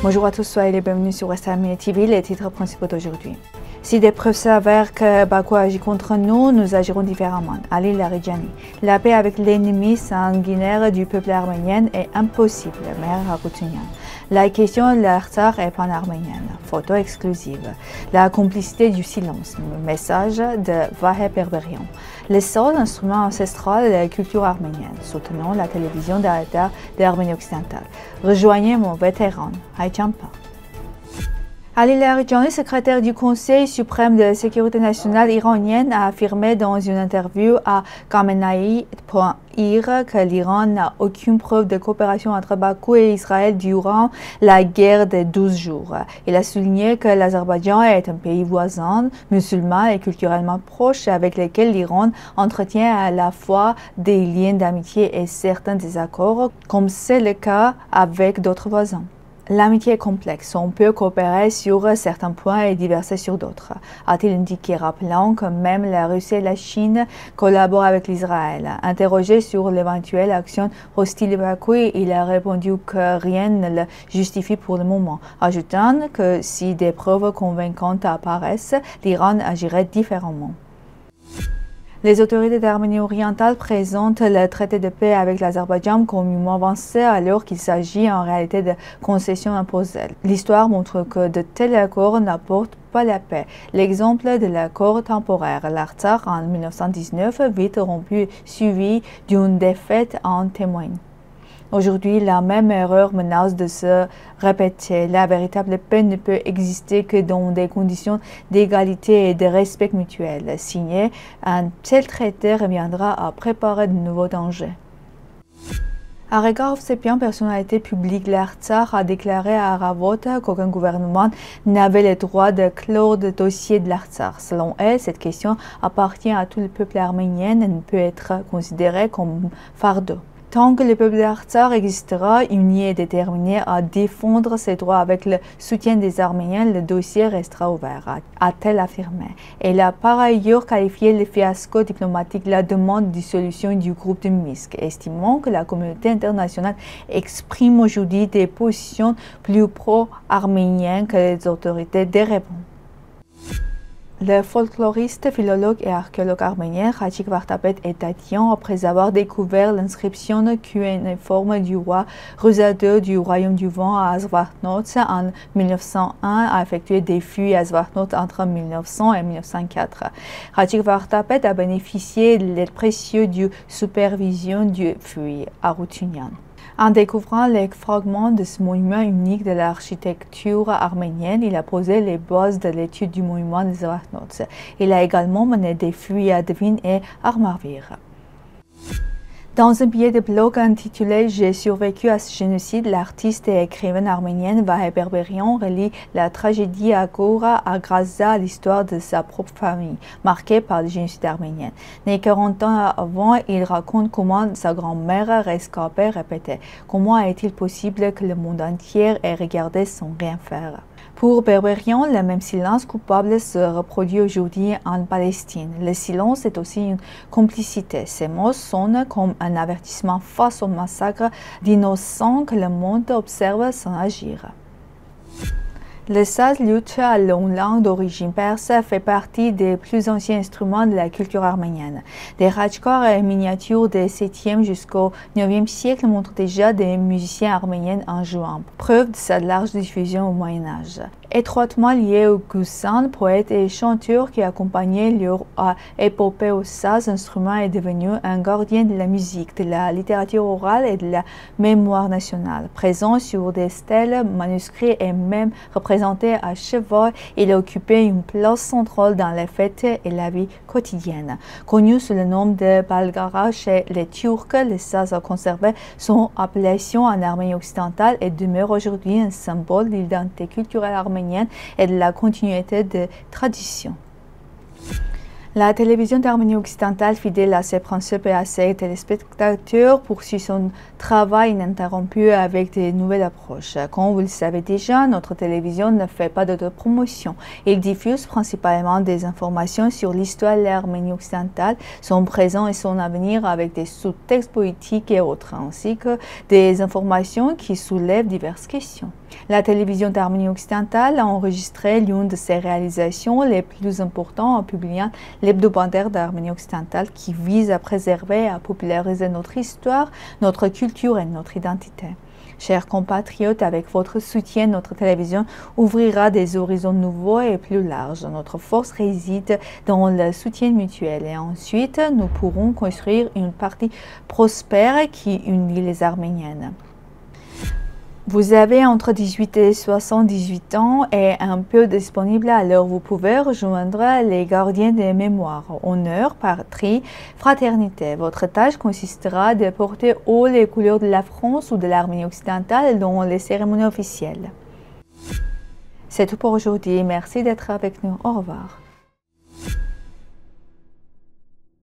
Bonjour à tous, soyez les bienvenus sur West Armenia TV, les titres principaux d'aujourd'hui. Si des preuves s'avèrent que Bakou agit contre nous, nous agirons différemment. Ali Laridjani. La paix avec l'ennemi sanguinaire du peuple arménien est impossible, maire Haroutunian. La question de l'Artsakh est pan-arménienne. Photo exclusive. La complicité du silence. Message de Vaheb Berberian. Les sols instruments ancestraux de la culture arménienne. Soutenons la télévision d'État d'Arménie occidentale. Rejoignez mon vétéran, Haïchampa. Ali Laridjani, secrétaire du Conseil suprême de la sécurité nationale iranienne, a affirmé dans une interview à Khamenei.ir que l'Iran n'a aucune preuve de coopération entre Bakou et Israël durant la guerre des 12 jours. Il a souligné que l'Azerbaïdjan est un pays voisin, musulman et culturellement proche avec lequel l'Iran entretient à la fois des liens d'amitié et certains désaccords, comme c'est le cas avec d'autres voisins. L'amitié est complexe, on peut coopérer sur certains points et diverser sur d'autres, a-t-il indiqué, rappelant que même la Russie et la Chine collaborent avec l'Israël. Interrogé sur l'éventuelle action hostile de Bakou, il a répondu que rien ne le justifie pour le moment, ajoutant que si des preuves convaincantes apparaissent, l'Iran agirait différemment. Les autorités d'Arménie orientale présentent le traité de paix avec l'Azerbaïdjan comme une avancée alors qu'il s'agit en réalité de concessions imposées. L'histoire montre que de tels accords n'apportent pas la paix. L'exemple de l'accord temporaire, l'Artsakh en 1919, vite rompu, suivi d'une défaite en témoigne. Aujourd'hui, la même erreur menace de se répéter. La véritable paix ne peut exister que dans des conditions d'égalité et de respect mutuel. Signer un tel traité reviendra à préparer de nouveaux dangers. Aregar Hovsepian, personnalité publique de l'Artsakh, a déclaré à Aravot qu'aucun gouvernement n'avait le droit de clore le dossier de l'Artsakh. Selon elle, cette question appartient à tout le peuple arménien et ne peut être considérée comme fardeau. Tant que le peuple d'Artsakh existera uni et déterminé à défendre ses droits avec le soutien des Arméniens, le dossier restera ouvert, a-t-elle affirmé. Elle a par ailleurs qualifié le fiasco diplomatique de la demande de dissolution du groupe de Minsk, estimant que la communauté internationale exprime aujourd'hui des positions plus pro-arméniennes que les autorités d'Erevan. Le folkloriste, philologue et archéologue arménien Khachik Vartapet est tatillon après avoir découvert l'inscription cunéiforme du roi Ruza II du royaume du vent à Azvartnots en 1901, a effectué des fouilles à Azvartnots entre 1900 et 1904. Khachik Vartapet a bénéficié de l'aide précieuse de supervision du fouille à Haroutunian. En découvrant les fragments de ce monument unique de l'architecture arménienne, il a posé les bases de l'étude du monument des Azvartnots. Il a également mené des fouilles à Devin et Armarvir. Dans un billet de blog intitulé « J'ai survécu à ce génocide », l'artiste et écrivaine arménienne Vaheb Berberian relie la tragédie à Goura grâce à l'histoire de sa propre famille, marquée par le génocide arménien. Né 40 ans avant, il raconte comment sa grand-mère rescapée répétait « Comment est-il possible que le monde entier ait regardé sans rien faire ?» Pour Berberian, le même silence coupable se reproduit aujourd'hui en Palestine. Le silence est aussi une complicité. Ces mots sonnent comme un avertissement face au massacre d'innocents que le monde observe sans agir. Le saz luth à longue langue d'origine perse fait partie des plus anciens instruments de la culture arménienne. Des rajkors et miniatures des 7e jusqu'au 9e siècle montrent déjà des musiciens arméniens en jouant, preuve de sa large diffusion au Moyen-Âge. Étroitement lié aux Goussans, poètes et chanteurs qui accompagnaient leur épopée au saz, l'instrument est devenu un gardien de la musique, de la littérature orale et de la mémoire nationale. Présent sur des stèles, manuscrits et même représenté à cheval, il occupait une place centrale dans les fêtes et la vie quotidienne. Connu sous le nom de Balgara chez les Turcs, le saz a conservé son appellation en Arménie occidentale et demeure aujourd'hui un symbole de l'identité culturelle arménienne et de la continuité de tradition. La télévision d'Arménie occidentale, fidèle à ses principes et à ses téléspectateurs, poursuit son travail ininterrompu avec de nouvelles approches. Comme vous le savez déjà, notre télévision ne fait pas d'autopromotion. Il diffuse principalement des informations sur l'histoire de l'Arménie occidentale, son présent et son avenir avec des sous-textes politiques et autres, ainsi que des informations qui soulèvent diverses questions. La télévision d'Arménie occidentale a enregistré l'une de ses réalisations les plus importantes en publiant l'hebdomadaire d'Arménie occidentale qui vise à préserver et à populariser notre histoire, notre culture et notre identité. Chers compatriotes, avec votre soutien, notre télévision ouvrira des horizons nouveaux et plus larges. Notre force réside dans le soutien mutuel et ensuite nous pourrons construire une partie prospère qui unit les Arméniennes. Vous avez entre 18 et 78 ans et un peu disponible, alors vous pouvez rejoindre les gardiens des mémoires. Honneur, patrie, fraternité. Votre tâche consistera de porter haut les couleurs de la France ou de l'Arménie occidentale dans les cérémonies officielles. C'est tout pour aujourd'hui. Merci d'être avec nous. Au revoir.